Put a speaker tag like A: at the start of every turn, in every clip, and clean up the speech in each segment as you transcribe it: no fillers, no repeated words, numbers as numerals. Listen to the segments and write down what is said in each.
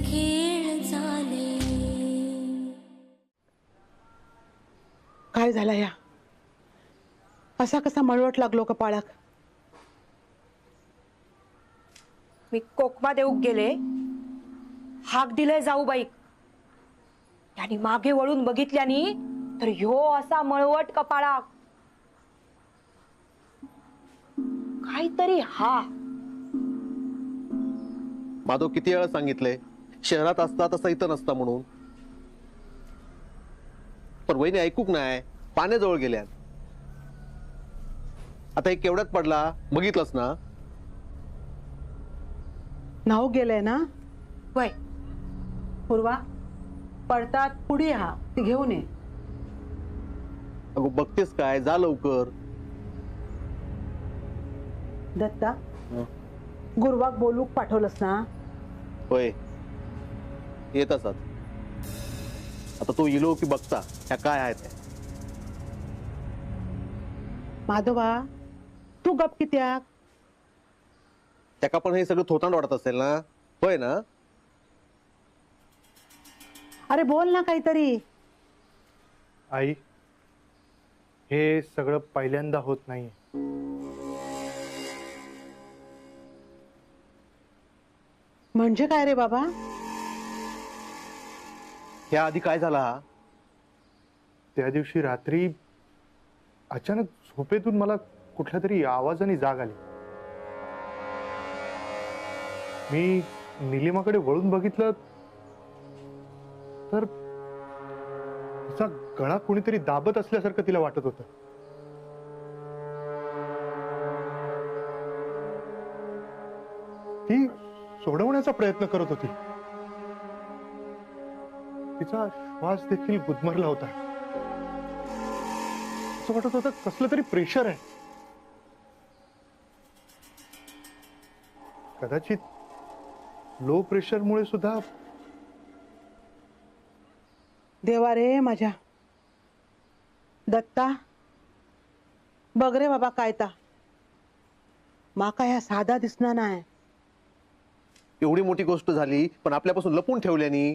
A: खेळ झाले।
B: काय झालं या असा कसा मळवट लागलो कपाळाक?
C: मी कोकमा देऊक गेले, हाक दिले जाऊबाईक, त्यांनी मागे वळून बघितल्यानी तर ह्यो असा मळवट कपाळाक काहीतरी हा।
D: माधव किती वेळा सांगितलंय शहरात असता तसा इथं नसता म्हणून, पण वहिनी ऐकूक नाही, पाण्याजवळ गेल्यात। आता एक केवढ्यात पडला बघितलंस ना?
B: नाव गेलंय ना?
C: वय
B: पूर्वा पडतात पुढे हा ती घेऊन ये।
D: अगो बघतेस काय, जा लवकर।
B: दत्ता गुरुवाक बोलूक पाठवलंस ना?
D: होय येत असत। आता तो इलो की बघता ह्या काय आहेत त्या।
B: माधवा तू गप कित्याक?
D: त्याका पण हे सगळं थोतांड वाटत असेल ना, होय ना?
B: अरे बोल ना काहीतरी।
E: आई, हे सगळं पहिल्यांदा होत नाही।
B: म्हणजे काय रे बाबा?
D: ह्या आधी काय झाला?
E: त्या दिवशी रात्री अचानक झोपेतून मला कुठल्या तरी आवाजाने जाग आली। मी निलिमाकडे वळून बघितलं तर तिचा गळा कोणीतरी दाबत असल्यासारखं तिला वाटत होतं। ती सोडवण्याचा प्रयत्न करत होती। तिचा श्वास देखील गुदमरला होता। असं वाटत होतं कसलं तरी प्रेशर आहे। कदाचित लो प्रेशर मुळे सुद्धा।
B: देवा रे माझ्या दत्ता, बघ रे बाबा काय ता माका ह्या साधा दिसणार नाही।
D: एवढी मोठी गोष्ट झाली पण आपल्यापासून लपून ठेवल्यानी?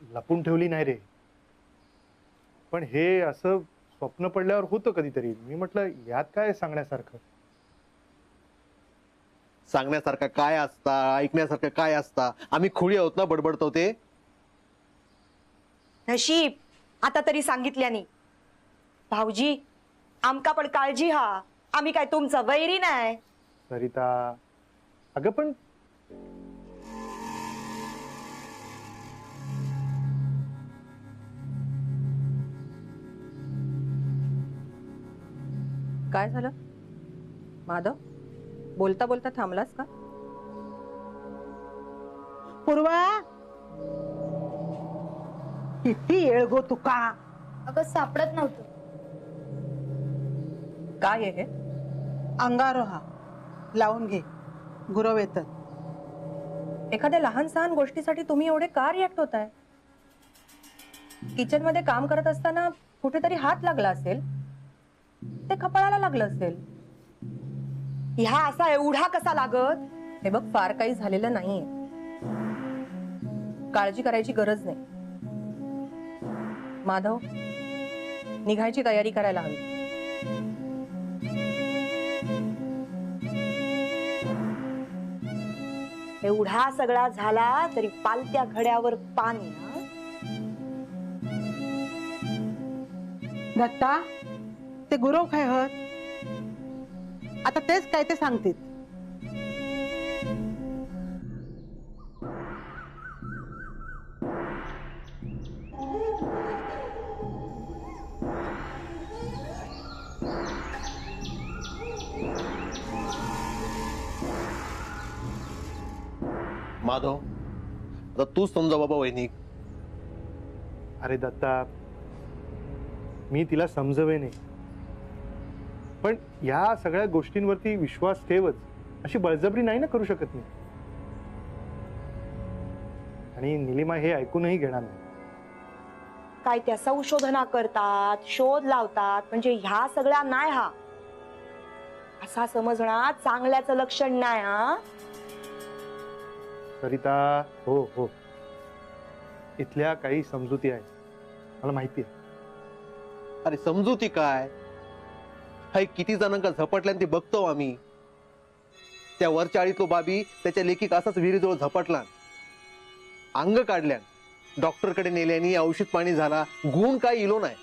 E: लपून ठेवली नाही रे, पण हे असं स्वप्न पडल्यावर होतं कधीतरी। मी म्हटलं यात काय सांगण्यासारखं?
D: सांगण्यासारखं काय असता, ऐकण्यासारखं काय असता? आम्ही खुळी आहोत ना बडबडतो ते?
C: नशीब आता तरी सांगितल्यानी। भाऊजी आमका पण काळजी हा, आम्ही काय तुमचं वैरी नाही।
E: सरिता अगं पण
F: काय झालं माधव? बोलता बोलता थांबलास का?
B: पूर्वा किती येळगो तुका?
A: अगं सापडत नव्हतं।
F: काय आहे हे?
B: अंगारो हा लावून घे, गुरव येतात।
F: एखाद्या लहान सहान गोष्टीसाठी तुम्ही एवढे का रिॲक्ट होताय? किचन मध्ये काम करत असताना कुठेतरी हात लागला असेल, ते कपाळाला लागलं असेल।
C: ह्या असा एवढा कसा लागत?
F: हे बघ फार काही झालेलं नाहीये, काळजी करायची गरज नाही। माधव निघायची तयारी करायला हवी।
C: एवढा सगळा झाला तरी पालत्या घड्यावर पाणी ना?
B: दत्ता ते गुरव काय हत आता तेच काय ते सांगतील।
D: माधव आता तूच समजा बाबा वहिनी।
E: अरे दत्ता, मी तिला समजवे नाही, पण या सगळ्या गोष्टींवरती विश्वास ठेवच अशी बळजबरी नाही ना करू शकत मी। आणि निलिमा हे ऐकूनही घेणार नाही।
C: काय त्या संशोधना करतात, शोध लावतात, म्हणजे ह्या सगळ्या नाही हा। असा समजणं चांगल्याचं लक्षण नाही हा।
E: सरिता हो हो इथल्या काही समजुती आहेत मला माहिती आहे.
D: अरे समजूती काय? हाय किती जणांका झपटल्यान ते बघतो आम्ही. त्या वरच्या आळीतलो बाबी त्याच्या लेखीक असाच विहिरीजवळ झपटला, अंग काढल्यान, डॉक्टरकडे नेल्यानी औषध पाणी झाला, गुण काय इलो नाही.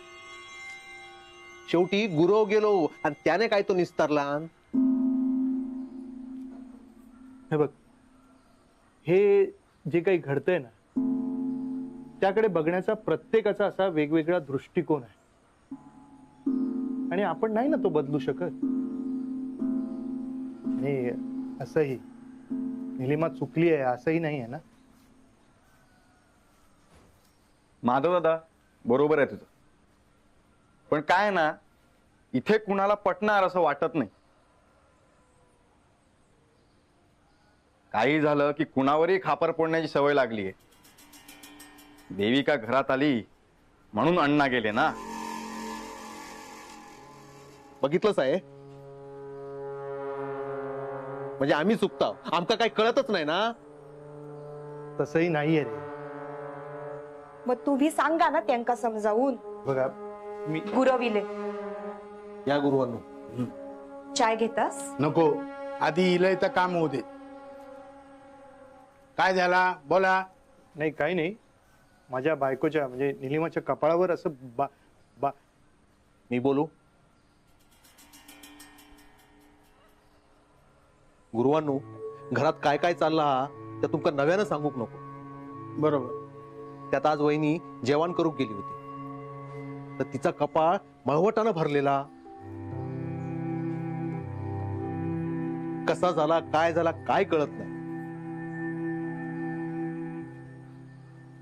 D: शेवटी गुरव गेलो आणि त्याने काय तो निस्तारला.
E: हे बघ, हे जे काही घडतंय ना त्याकडे बघण्याचा प्रत्येकाचा असा वेगवेगळा दृष्टिकोन आहे आणि आपण नाही ना तो बदलू शकत. आणि असंही निलिमा चुकली आहे असंही नाही आहे ना.
G: माधव दादा बरोबर आहे तुझं, पण काय ना इथे कुणाला पटणार असं वाटत नाही. काही झालं की कुणावरही खापर फोडण्याची सवय लागली आहे. देविका घरात आली म्हणून अण्णा गेले ना.
D: बघितलंच आहे म्हणजे आम्ही चुकता, आमका काही कळतच नाही ना.
E: तसंही नाहीये रे.
C: मग तुम्ही सांगा ना त्यांका समजावून.
E: बघा मी
C: गुरविले.
D: या गुरुवांनो,
C: चाय घेतास?
H: नको, आधी इलय तर काम होऊ दे. काय झाला बोला.
E: नाही काही नाही, माझ्या बायकोच्या म्हणजे निलिमाच्या कपाळावर असं बा बा
D: मी बोलू? गुरुवांनो, घरात काय काय चालला हा त्या तुमका नव्यानं सांगूक नको.
H: बरोबर.
D: त्यात आज वहिनी जेवण करूक गेली होती तर तिचा कपाळ मळवटानं भरलेला. कसा झाला काय झाला काय कळत नाही.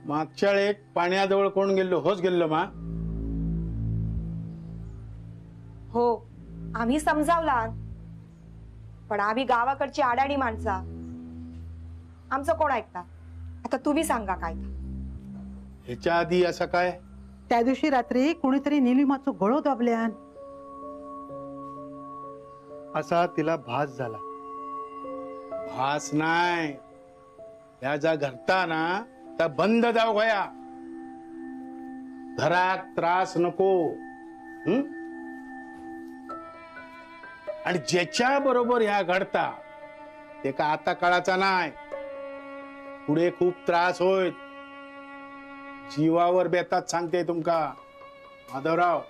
H: मागच्या एक पाण्याजवळ कोण गेलो? होच गेलो मा.
C: हो, आम्ही समजावला, पण आम्ही गावाकडची आडाणी माणसा, आमचं कोण ऐकता. आता तुम्ही सांगा काय ते.
H: ह्याच्या आधी असं काय?
B: त्या दिवशी रात्री कोणीतरी निलिमाचं गळो दाबल्यान.
E: असा तिला भास झाला.
H: भास नाही, या जा घरता ना तर बंद जाऊ गया. घरात त्रास नको. आणि ज्याच्या बरोबर ह्या घडता ते का आता काळाचा नाही, पुढे खूप त्रास होय. जीवावर बेतात सांगते तुमका माधवराव.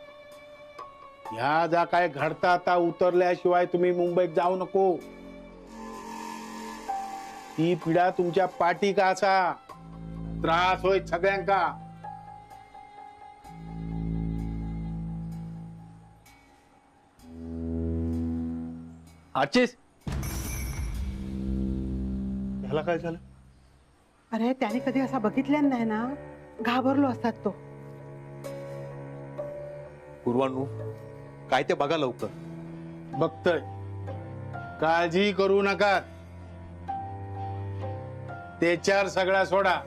H: ह्या जा काय घडता आता उतरल्याशिवाय तुम्ही मुंबईत जाऊ नको. ती पिढा तुमच्या पाठी का असा त्रास होय सगळ्यांका.
G: आचिस
E: ह्याला काय झालं?
B: अरे त्याने कधी असा बघितल्यान नाही ना, घाबरलो असतात तो.
D: गुरुवांनो, काय ते बघा लवकर.
H: बघतोय, काळजी करू नका. त्याच्यावर सगळा सोडा.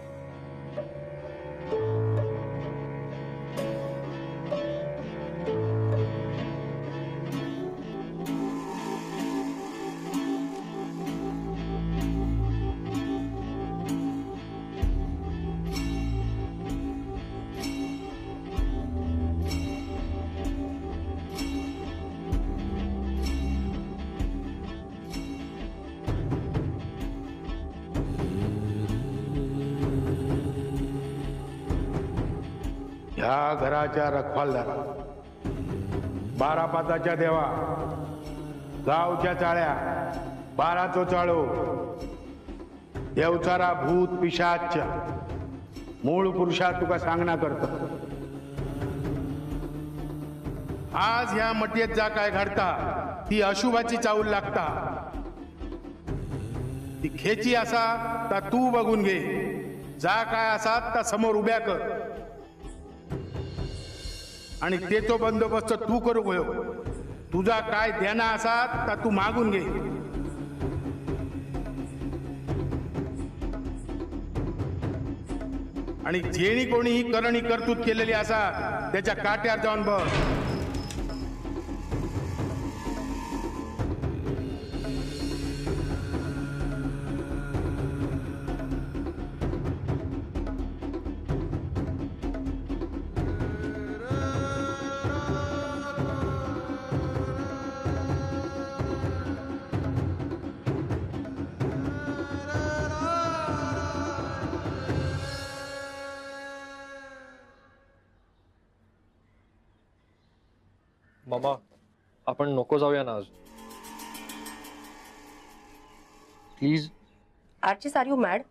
H: ह्या घराच्या रखवालदारा, बारापाताच्या देवा, गावच्या चाळ्या, बाराचो चाळो, देवचारा भूत पिशाच मूळ पुरुषा तुका सांगणा करत. आज ह्या मटयेत जा काय घडता ती अशुभाची चाऊल लागता. ती खेची असा तर तू बघून घे. जा काय असा तर समोर उभ्या कर आणि तेचो बंदोबस्त तू करू गयो. तुझा काय देना असा तर तू मागून घे. आणि जेणी कोणी ही करणी कर्तृत केलेली असा त्याच्या काट्यावर जाऊन बघ.
I: मामा आपण नको जाऊया ना आज please.
F: Archis, are you mad?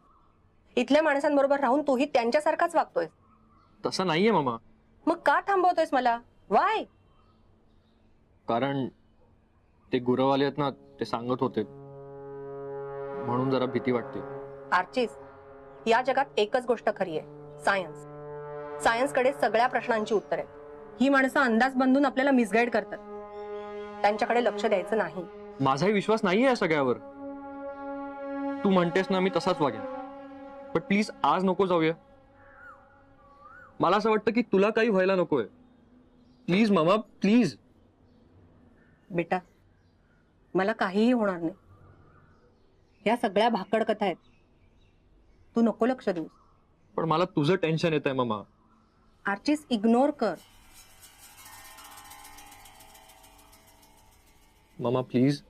F: इथल्या माणसांबरोबर राहून तूही त्यांच्यासारखाच वागतोय.
I: तसं नाहीये मामा.
F: मग का थांबवतोयस मला? वाय?
I: कारण ते गुरववाले आहेत ना, ते सांगत होते म्हणून जरा भीती वाटते.
F: आर्चिस, या जगात एकच गोष्ट खरी आहे, सायन्स. सायन्सकडे सगळ्या प्रश्नांची उत्तर आहेत. ही माणसं अंदाज बांधून आपल्याला मिसगाईड करतात. त्यांच्याकडे लक्ष द्यायचं नाही.
I: माझाही विश्वास नाहीये या सगळ्यावर. तू म्हणतेस ना मी तसाच वागेन, पण प्लीज आज नको जाऊया. मला असं वाटतं की तुला काही व्हायला नकोय. प्लीज मामा प्लीज.
F: बेटा, मला काहीही होणार नाही. या सगळ्या भाकड कथा आहेत. तू नको लक्ष देऊस.
I: पण मला तुझं टेन्शन येत आहे मामा.
F: आर्चिस, इग्नोर कर.
I: मामा प्लीज.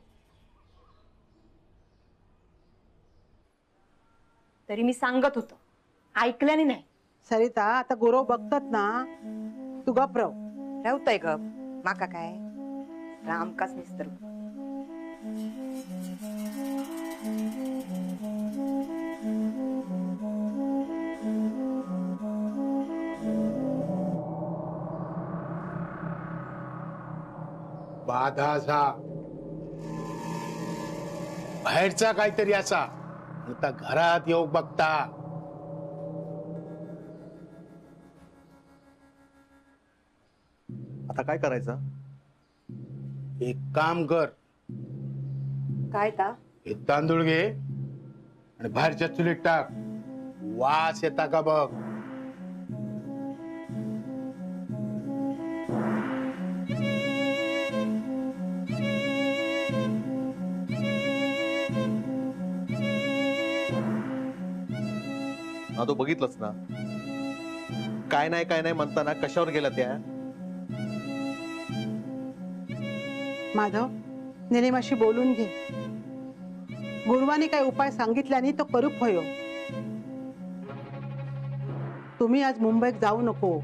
C: तरी मी सांगत होतो, ऐकल्याने नाही.
B: सरिता, आता गुरव बघतात ना, तू गप राव.
C: राहतय ग माका काय रामकाच निस्तर.
H: बाधा असा बाहेरचा काहीतरी असा आता घरात येऊ बघता.
D: आता काय करायचं?
H: एक काम कर,
C: काय ता?
H: हे तांदूळ घे आणि बाहेरच्या चुलीत टाक. वास येता का बघ.
D: हा तो बघितलंच ना, काय नाही म्हणताना कशावर गेला त्या.
B: माधव, निलिमाशी बोलून घे. गुरुवानी काही उपाय सांगितल्याने तो करूक होयो. तुम्ही आज मुंबईत जाऊ नको.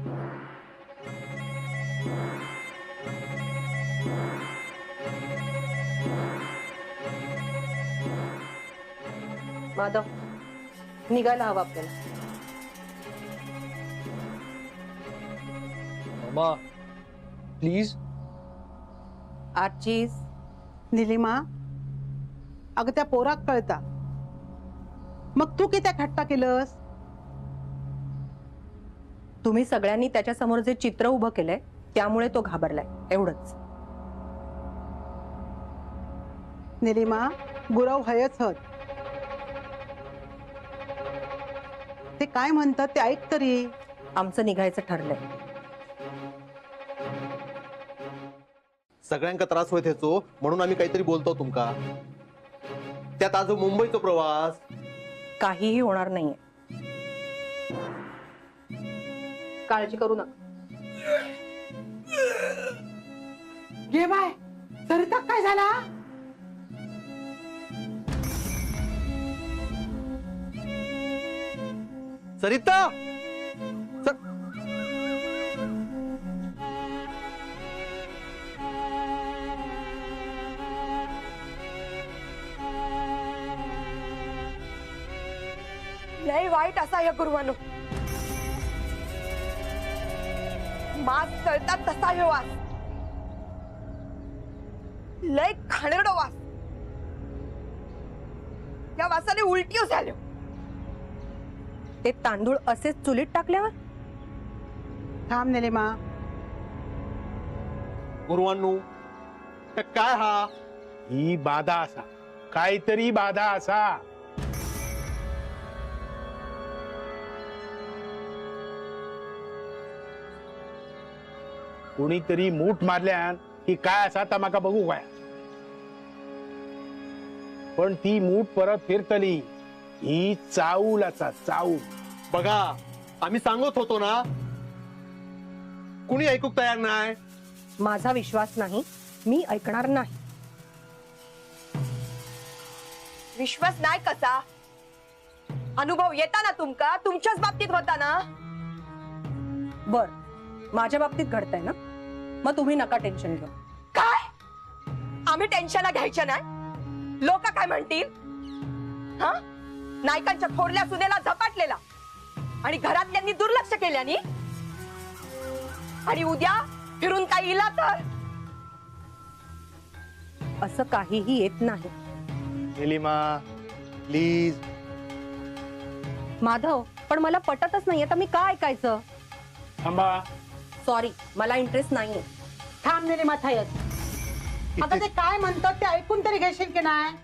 F: माधव, निघायला हवं आपल्याला.
I: मामा प्लीज.
F: आर्चिस,
B: निलिमा, अगं त्या पोराक कळता, मग तू किती हट्टा केलंस?
F: तुम्ही सगळ्यांनी त्याच्या समोर जे चित्र उभं केलंय त्यामुळे तो घाबरलाय, एवढंच.
B: निलिमा, गुरव हयच हत. ते काय म्हणतात ते ऐक तरी.
F: आमचं निघायचं ठरलंय.
D: सगळ्यांका त्रास होत ह्याचो म्हणून आम्ही काहीतरी बोलतो तुमका. त्यात आज मुंबईचा प्रवास.
F: काहीही होणार नाहीये, काळजी करू नका.
B: घे बाय. सरिता, काय झाला?
D: सरिता,
C: लय वाईट असा या गुरुवानो. मास चळतात तसा हे वास. लय खाणेरडो वास. या वासाने उलटी झाली.
F: ते तांदूळ असेच चुलीत टाकल्यावर?
B: थांब निलिमा.
D: गुरुवांनू, काय हा?
H: ही बाधा असा, काहीतरी बाधा असा. कोणीतरी मूठ मारल्यान की काय असा तमाका बघू काय. पण ती मूठ परत फिरतली. ही चाऊल असा, चाऊल.
D: बघा, आम्ही सांगत होतो ना, कुणी ऐकूक तयार नाही.
F: माझा विश्वास नाही, मी ऐकणार नाही.
C: विश्वास नाही कसा? अनुभव येता ना तुमका, तुमच्याच बाबतीत होता ना.
F: बर, माझ्या बाबतीत घडतंय ना, मग तुम्ही नका टेन्शन घेऊ.
C: आम्ही टेन्शन घ्यायच्या नाही? लोक काय म्हणतील? हा, नायकांच्या थोरल्या सुनेला झपाटलेला आणि घरातल्यांनी दुर्लक्ष केल्यानी, आणि उद्या फिरून काय इला तर?
F: असं काहीही येत नाही.
E: निलिमा प्लीज.
F: माधव, पण मला पटतच नाही, आता मी का ऐकायचं?
H: थांबा.
F: सॉरी, मला इंटरेस्ट नाहीये.
B: थांब निलिमा थायच. आता ते काय म्हणतात ते ऐकून तरी घेशील की नाही?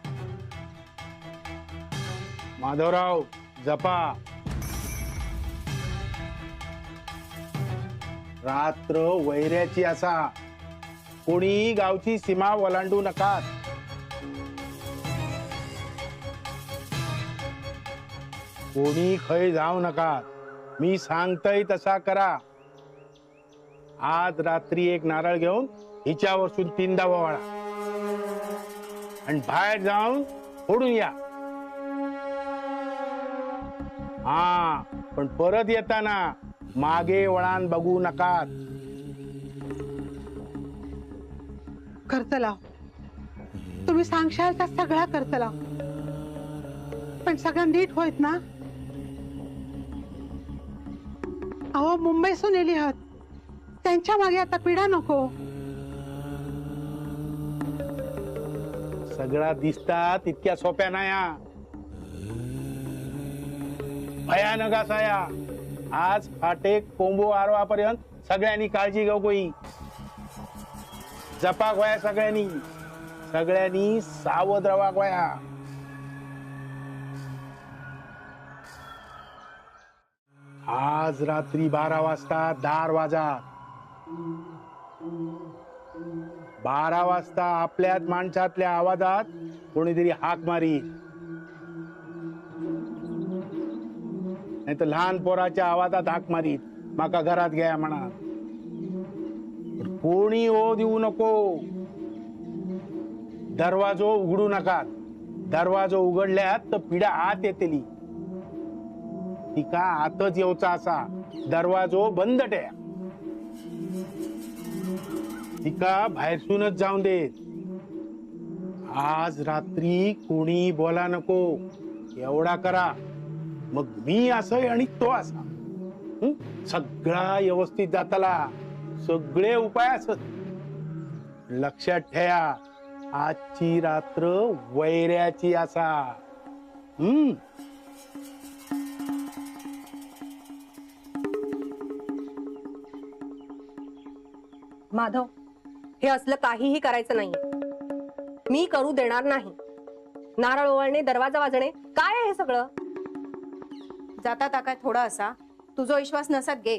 H: माधवराव जपा. रात्र वैऱ्याची असा, कोणी गावची सीमा ओलांडू नका. कोणी खय जाऊ नका. मी सांगतय तसा करा. आज रात्री एक नारळ घेऊन हिच्यावरसून 3दा ववाळा आणि बाहेर जाऊन फोडून या. हा, पण परत येताना मागे वळान बघू नका.
B: खर्च लाव. तुम्ही सांगशाल तर सगळा खर्च लाव, पण सगळं नीट होईत ना? अहो, मुंबईसून येली आहात, त्यांच्या मागे आता पिढा नको.
H: सगळा दिसतात इतक्या सोप्या नाही. भयानक असा या. आज फाटे कोंबो आरवापर्यंत सगळ्यांनी काळजी घेऊ कोई. जपा गोया सगळ्यांनी. सगळ्यांनी सावध रवा गोया. आज रात्री 12 वाजता दार वाजा. 12 वाजता आपल्याच माणसातल्या आवाजात कोणीतरी हाक मारी, नाही तर लहान पोराच्या आवाजात हाक मारीत, माका घरात घ्या म्हणा. कोणी ओ देऊ नको. दरवाजो उघडू नका. दरवाजो उघडल्यात तर पिढा आत येतेली. तिका आतच येऊचा असा. दरवाजो बंद ठेवा. तिका बाहेरसूनच जाऊन देत. आज रात्री कोणी बोला नको, एवढा करा. मग मी असं आणि तो असा. सगळा व्यवस्थित जाताला. सगळे उपाय असत. लक्षात ठेवा, आजची रात्र वैऱ्याची असा.
F: माधव, हे असलं काहीही करायचं नाहीये. मी करू देणार नाही. नारळ ओवाळणे, दरवाजा वाजणे, काय आहे हे सगळं?
J: जाता काय थोडा असा, तुझा विश्वास नसत गे,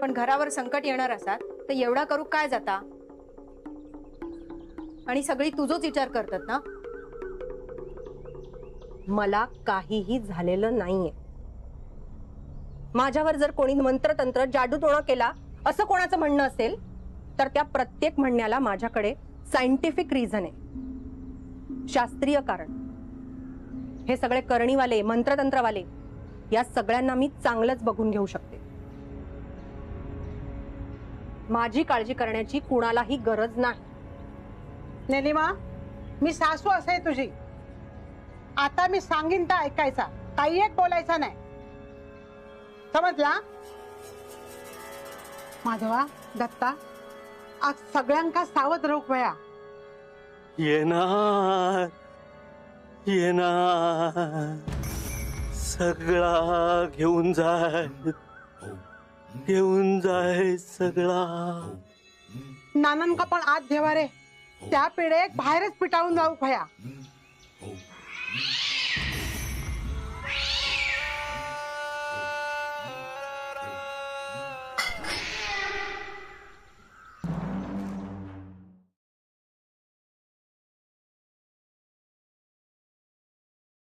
J: पण घरावर संकट येणार असात तर एवढा करू काय जाता? आणि सगळी तुझोच विचार करतात ना.
F: मला काहीही झालेलं नाहीये. माझ्यावर जर कोणी मंत्रतंत्र जादूटोणा केला असं कोणाचं म्हणणं असेल तर त्या प्रत्येक म्हणण्याला माझ्याकडे सायंटिफिक रिझन आहे, शास्त्रीय कारण. हे सगळे करणीवाले, मंत्रतंत्रवाले, या सगळ्यांना मी चांगलंच बघून घेऊ शकते. माझी काळजी करण्याची कुणालाही गरज नाही.
B: निलिमा, मी सासू असे तुझी. आता मी सांगीन तर ऐकायचा, काही एक बोलायचा नाही, समजला? माधवा, दत्ता, आज सगळ्यांका सावध राहूक वया.
K: येणार येणार, सगळा घेऊन जाय, घेऊन जाय सगळा.
B: नानांका पण आत ठेवा रे. त्या पिढेक बाहेरच पिटाळून जाऊ भया.